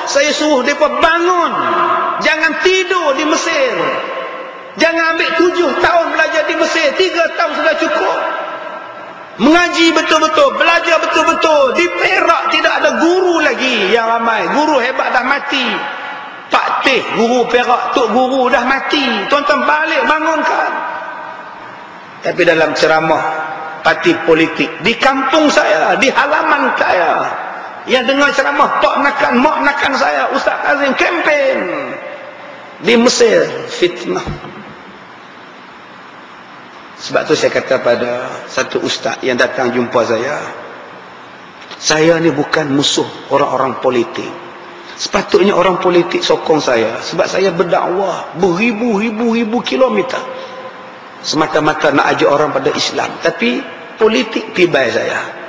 saya suruh mereka bangun. Jangan tidur di Mesir. Jangan ambil 7 tahun belajar di Mesir. 3 tahun sudah cukup. Mengaji betul-betul, belajar betul-betul. Di Perak tidak ada guru lagi yang ramai. Guru hebat dah mati. Pak Teh, guru Perak, Tok Guru dah mati. Tuan-tuan balik bangunkan. Tapi dalam ceramah parti politik di kampung saya, di halaman saya, yang dengar ceramah tok nakan, mak nakan saya, Ustaz Kazim kempen di Mesir, fitnah. Sebab tu saya kata pada satu ustaz yang datang jumpa saya ni bukan musuh orang-orang politik. Sepatutnya orang politik sokong saya, sebab saya berdakwah beribu-ribu kilometer semata-mata nak ajak orang pada Islam. Tapi politik tibai saya.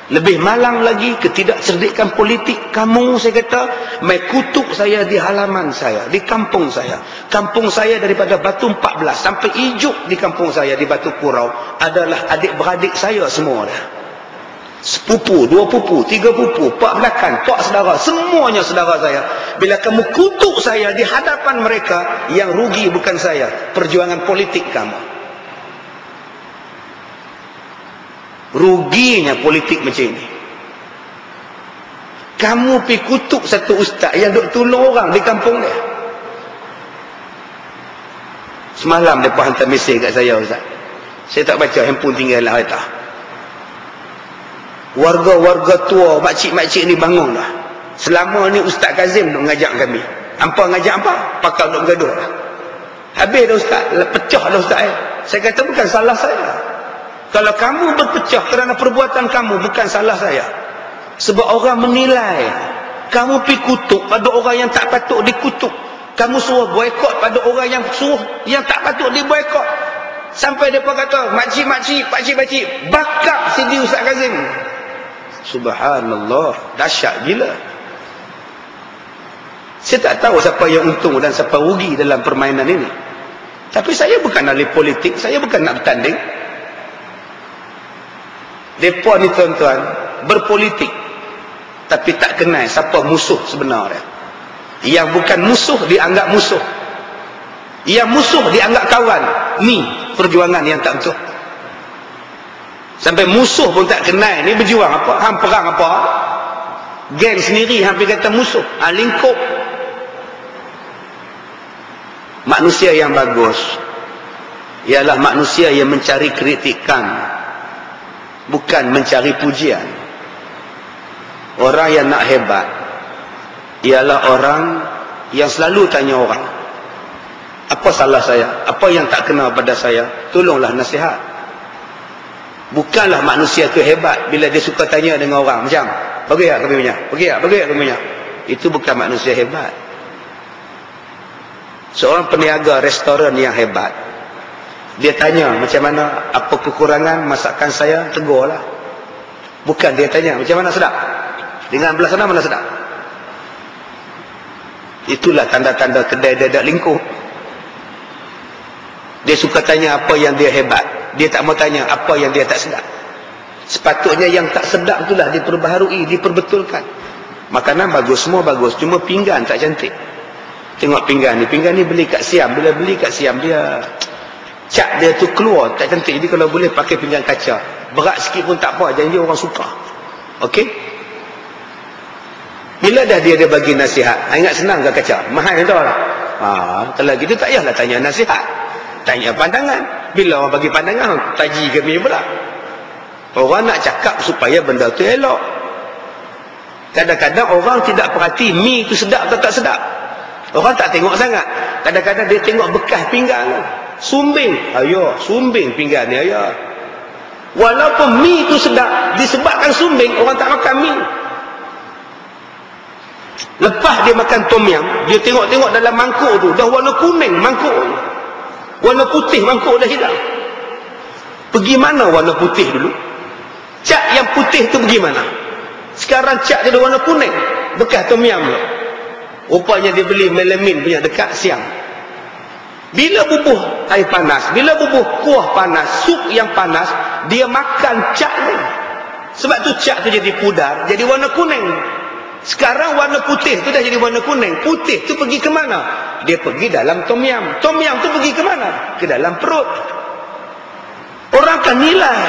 Lebih malang lagi ketidakcerdikan politik kamu, saya kata, mai kutuk saya di halaman saya, di kampung saya. Kampung saya daripada Batu 14 sampai Ijuk di kampung saya di Batu Kurau adalah adik-beradik saya semua dah. Sepupu, 2 pupu, 3 pupu, pak belakang, pak saudara, semuanya saudara saya. Bila kamu kutuk saya di hadapan mereka, yang rugi bukan saya, perjuangan politik kamu. Ruginya politik macam ini. Kamu pergi kutuk satu ustaz yang duk tolong orang di kampung dia. Semalam mereka hantar mesej kat saya, ustaz. Saya tak baca, handphone tinggal lah kereta. Warga-warga tua, makcik-makcik ni bangun dah. Selama ni Ustaz Kazim duk ngajak kami. Hampa ngajak apa? Pakal duk bergaduh dah. Habis dah ustaz, pecah dah ustaz. Saya kata bukan salah saya. Kalau kamu berpecah kerana perbuatan kamu, bukan salah saya. Sebab orang menilai. Kamu pergi kutuk pada orang yang tak patut dikutuk. Kamu suruh boykot pada orang yang tak patut diboykot. Sampai mereka kata, makcik-makcik, pakcik-pakcik, bakap CD Ustaz Kazim. Subhanallah, dahsyat gila. Saya tak tahu siapa yang untung dan siapa rugi dalam permainan ini. Tapi saya bukan ahli politik, saya bukan nak bertanding. Mereka ni tuan-tuan berpolitik, tapi tak kenal siapa musuh sebenarnya. Yang bukan musuh dianggap musuh, yang musuh dianggap kawan. Ni perjuangan yang tak betul. Sampai musuh pun tak kenal ni berjuang apa, hang perang apa, geng sendiri hampir kata musuh. Lingkup. Manusia yang bagus ialah manusia yang mencari kritikan, bukan mencari pujian. Orang yang nak hebat ialah orang yang selalu tanya orang, apa salah saya, apa yang tak kena pada saya, tolonglah nasihat. Bukanlah manusia tu hebat bila dia suka tanya dengan orang macam, bagi tak kami punya, bagi tak kami punya. Itu bukan manusia hebat. Seorang peniaga restoran yang hebat, dia tanya macam mana, apa kekurangan masakan saya, tegurlah. Bukan dia tanya macam mana sedap, dengan belah sana mana sedap. Itulah tanda-tanda kedai dadak lingkup. Dia suka tanya apa yang dia hebat, dia tak mau tanya apa yang dia tak sedap. Sepatutnya yang tak sedap itulah diperbaharui, diperbetulkan. Makanan bagus, semua bagus, cuma pinggan tak cantik. Tengok pinggan ni beli kat Siam. Bila beli kat Siam, dia cat dia tu keluar tak cantik. Jadi kalau boleh pakai pinggan kaca, berat sikit pun tak apa, janji orang suka. Okey, bila dah dia bagi nasihat, ingat senang ke kaca, mahal tu lah. Kalau gitu tak payahlah tanya nasihat, tanya pandangan. Bila orang bagi pandangan, taji kami pula. Orang nak cakap supaya benda tu elok. Kadang-kadang orang tidak perhati mi tu sedap atau tak sedap. Orang tak tengok sangat. Kadang-kadang dia tengok bekas pinggan, sumbing. Ayo, sumbing pinggan ni, ayo. Walaupun mi tu sedap, disebabkan sumbing, orang tak makan mi. Lepas dia makan tom yum, dia tengok-tengok dalam mangkuk tu, dah warna kuning mangkuk, warna putih mangkuk dah hilang. Pergi mana warna putih dulu? Cat yang putih tu pergi mana? Sekarang cat dia dah warna kuning, bekas tom yum tu. Rupanya dia beli melamin punya dekat Siam. Bila bubuh air panas, bila bubuh kuah panas, sup yang panas, dia makan cat ni. Sebab tu cat tu jadi pudar, jadi warna kuning. Sekarang warna putih tu dah jadi warna kuning. Putih tu pergi ke mana? Dia pergi dalam tom yam. Tom yam tu pergi ke mana? Ke dalam perut. Orang akan nilai.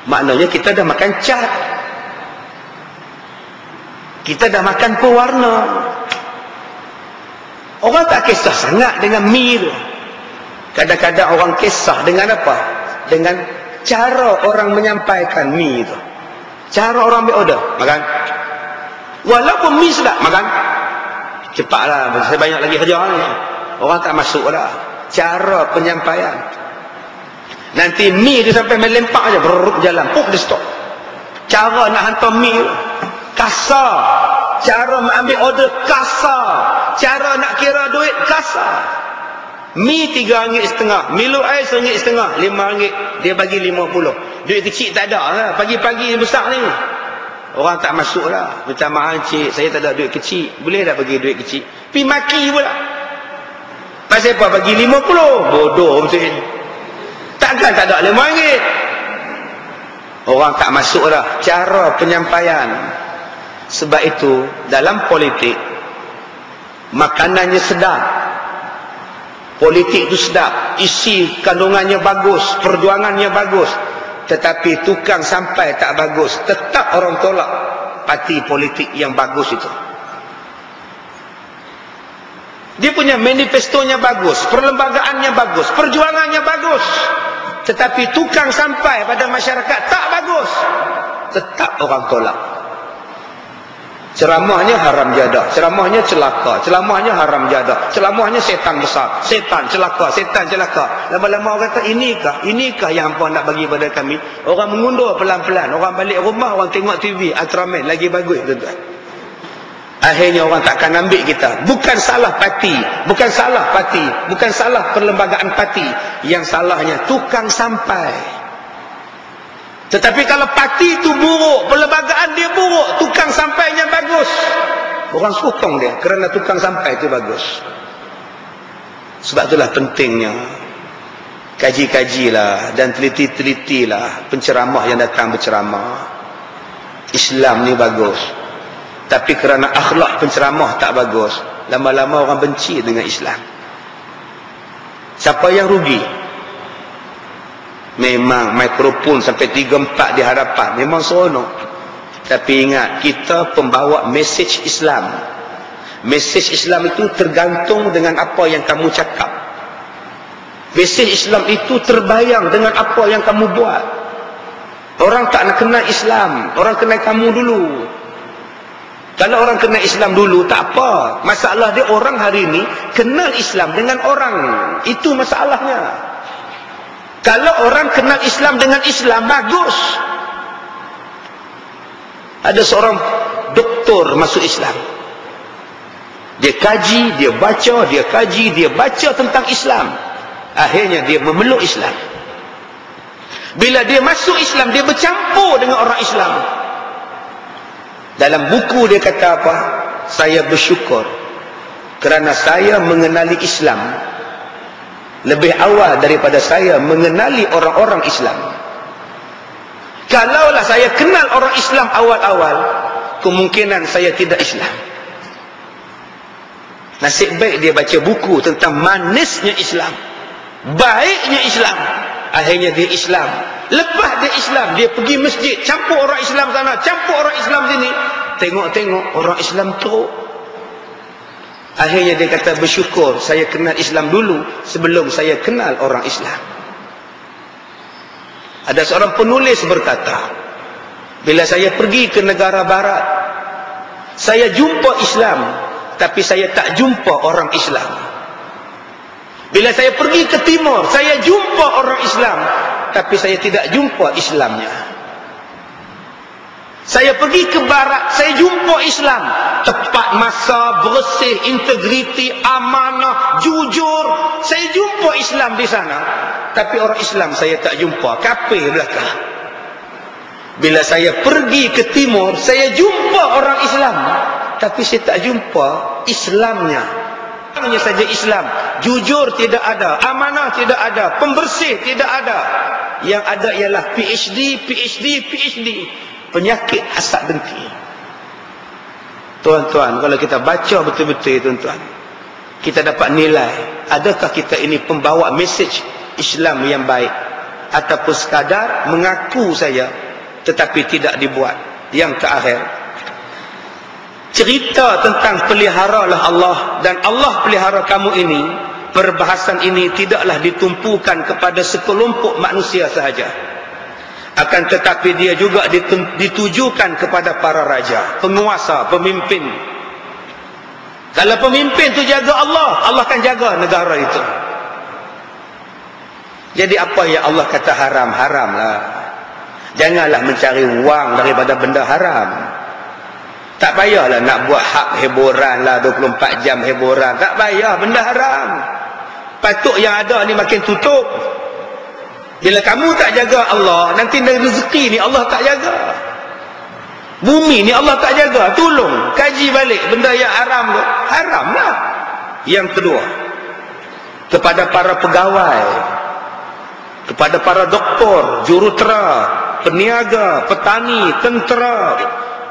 Maknanya kita dah makan cat. Kita dah makan pewarna. Orang tak kisah sangat dengan mi tu. Kadang-kadang orang kisah dengan apa? Dengan cara orang menyampaikan mi tu. Cara orang ambil order. Makan. Walaupun mi sedap, makan. Cepatlah, saya banyak lagi kerja ni. Orang tak masuk dah. Cara penyampaian. Nanti mi dia sampai melempak aja, berjalan, dia stop. Cara nak hantar mi kasar. Cara mengambil order kasar. Cara nak kira duit kasar. Mi RM3.50, Milo ais RM1.50, RM5, dia bagi RM50. Duit kecil tak ada lah. Pagi-pagi besar ni. Orang tak masuk lah. Minta maaf cik, saya tak ada duit kecil. Boleh tak bagi duit kecil? Pergi maki pula. Pasal apa bagi RM50? Bodoh macam ni. Takkan tak ada RM5. Orang tak masuk lah. Cara penyampaian. Sebab itu dalam politik, makanannya sedap, politik itu sedap, isi kandungannya bagus, perjuangannya bagus, tetapi tukang sampai tak bagus, tetap orang tolak parti politik yang bagus itu. Dia punya manifestonya bagus, perlembagaannya bagus, perjuangannya bagus, tetapi tukang sampai pada masyarakat tak bagus, tetap orang tolak. Ceramahnya haram jadah, ceramahnya celaka, ceramahnya haram jadah, ceramahnya setan besar, setan celaka, setan celaka. Lama-lama orang kata, inikah yang hampa nak bagi pada kami? Orang mengundur pelan-pelan, orang balik rumah, orang tengok TV, Ultraman lagi bagus, tuan-tuan. Akhirnya orang takkan ambil kita. Bukan salah parti, bukan salah parti, bukan salah perlembagaan parti. Yang salahnya tukang sampai. Tetapi kalau parti itu buruk, perlembagaan dia buruk, tukang sampainya bagus, orang sokong dia kerana tukang sampai itu bagus. Sebab itulah pentingnya kaji-kajilah dan teliti-telitilah penceramah yang datang berceramah. Islam ni bagus, tapi kerana akhlak penceramah tak bagus, lama-lama orang benci dengan Islam. Siapa yang rugi? Memang mikrofon sampai 3-4 di hadapan memang seronok, tapi ingat, kita pembawa mesej Islam. Mesej Islam itu tergantung dengan apa yang kamu cakap. Mesej Islam itu terbayang dengan apa yang kamu buat. Orang tak nak kenal Islam, orang kenal kamu dulu. Kalau orang kenal Islam dulu tak apa. Masalah dia orang hari ini kenal Islam dengan orang, itu masalahnya. Kalau orang kenal Islam dengan Islam, bagus. Ada seorang doktor masuk Islam. Dia kaji, dia baca, dia kaji, dia baca tentang Islam. Akhirnya dia memeluk Islam. Bila dia masuk Islam, dia bercampur dengan orang Islam. Dalam buku dia kata apa? Saya bersyukur kerana saya mengenali Islam lebih awal daripada saya mengenali orang-orang Islam. Kalaulah saya kenal orang Islam awal-awal, kemungkinan saya tidak Islam. Nasib baik dia baca buku tentang manisnya Islam, baiknya Islam. Akhirnya dia Islam. Lepas dia Islam, dia pergi masjid, campur orang Islam sana, campur orang Islam sini. Tengok-tengok orang Islam teruk. Akhirnya dia kata, bersyukur saya kenal Islam dulu sebelum saya kenal orang Islam. Ada seorang penulis berkata, bila saya pergi ke negara barat, saya jumpa Islam, tapi saya tak jumpa orang Islam. Bila saya pergi ke timur, saya jumpa orang Islam, tapi saya tidak jumpa Islamnya. Saya pergi ke barat, saya jumpa Islam, tepat masa, bersih, integriti, amanah, jujur. Saya jumpa Islam di sana, tapi orang Islam saya tak jumpa, kafir belakang. Bila saya pergi ke timur, saya jumpa orang Islam, tapi saya tak jumpa Islamnya. Hanya saja Islam, jujur tidak ada, amanah tidak ada, pembersih tidak ada. Yang ada ialah PhD, PhD, PhD. Penyakit hasad dengki. Tuan-tuan, kalau kita baca betul-betul tuan-tuan, kita dapat nilai adakah kita ini pembawa mesej Islam yang baik ataupun sekadar mengaku saja tetapi tidak dibuat. Yang terakhir, cerita tentang peliharalah Allah dan Allah pelihara kamu ini, perbahasan ini tidaklah ditumpukan kepada sekelompok manusia sahaja, akan tetapi dia juga ditujukan kepada para raja, penguasa, pemimpin. Kalau pemimpin tu jaga Allah, Allah akan jaga negara itu. Jadi apa yang Allah kata haram, haramlah. Janganlah mencari wang daripada benda haram. Tak payahlah nak buat hak hiburan lah, 24 jam hiburan. Tak payah, benda haram. Patut yang ada ni makin tutup. Bila kamu tak jaga Allah, nanti rezeki ni Allah tak jaga. Bumi ni Allah tak jaga. Tolong kaji balik benda yang haram tu. Haram lah. Yang kedua, kepada para pegawai, kepada para doktor, jurutera, peniaga, petani, tentera,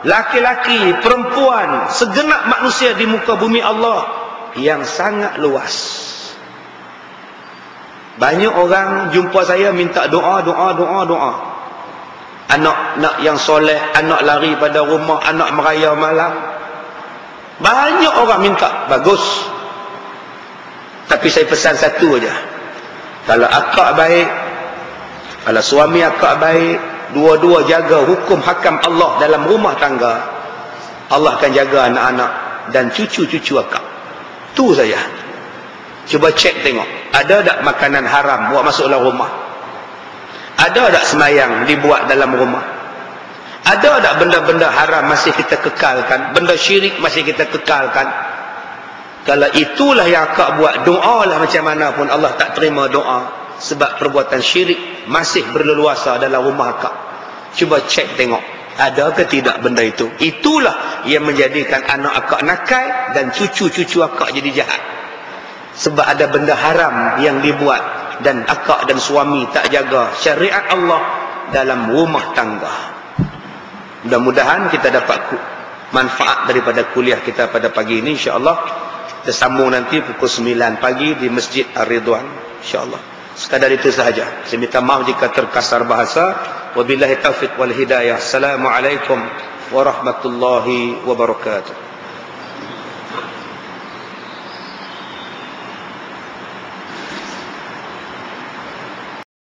laki-laki, perempuan, segenap manusia di muka bumi Allah yang sangat luas. Banyak orang jumpa saya minta doa. Anak nak yang soleh, anak lari pada rumah, anak meraya malam. Banyak orang minta, bagus. Tapi saya pesan satu aja. Kalau akak baik, kalau suami akak baik, dua-dua jaga hukum hakam Allah dalam rumah tangga, Allah akan jaga anak-anak dan cucu-cucu akak. Tu saja. Cuba cek tengok, ada tak makanan haram buat masuk dalam rumah? Ada tak semayang dibuat dalam rumah? Ada tak benda-benda haram masih kita kekalkan? Benda syirik masih kita kekalkan? Kalau itulah yang akak buat, doalah macam mana pun Allah tak terima doa. Sebab perbuatan syirik masih berleluasa dalam rumah akak. Cuba cek tengok, ada ke tidak benda itu? Itulah yang menjadikan anak akak nakal dan cucu-cucu akak jadi jahat. Sebab ada benda haram yang dibuat dan akak dan suami tak jaga syariat Allah dalam rumah tangga. Mudah-mudahan kita dapat manfaat daripada kuliah kita pada pagi ini, insya-Allah. Kita sambung nanti pukul 9 pagi di Masjid Ar-Ridwan, insya-Allah. Sekadar itu sahaja. Saya minta maaf jika terkasar bahasa. Wabillahi taufiq wal hidayah. Assalamualaikum warahmatullahi wabarakatuh.